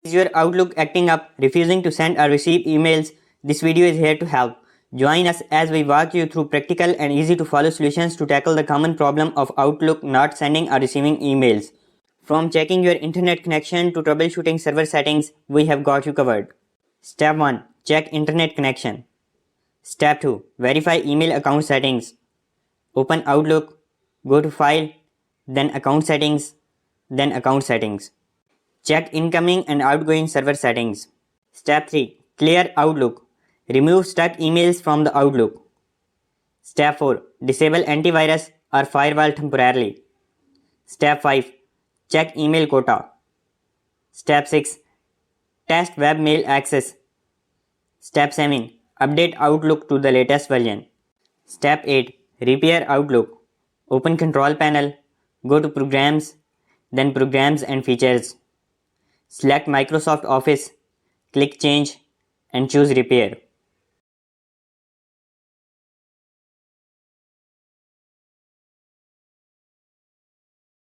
Is your Outlook acting up, refusing to send or receive emails? This video is here to help. Join us as we walk you through practical and easy to follow solutions to tackle the common problem of Outlook not sending or receiving emails. From checking your internet connection to troubleshooting server settings, we have got you covered. Step 1. Check internet connection. Step 2. Verify email account settings. Open Outlook, go to File, then Account Settings, then Account Settings. Check incoming and outgoing server settings. Step 3. Clear Outlook. Remove stuck emails from the Outlook. Step 4. Disable antivirus or firewall temporarily. Step 5. Check email quota. Step 6. Test webmail access. Step 7. Update Outlook to the latest version. Step 8. Repair Outlook. Open Control Panel. Go to Programs, then Programs and Features. Select Microsoft Office, click Change and choose Repair.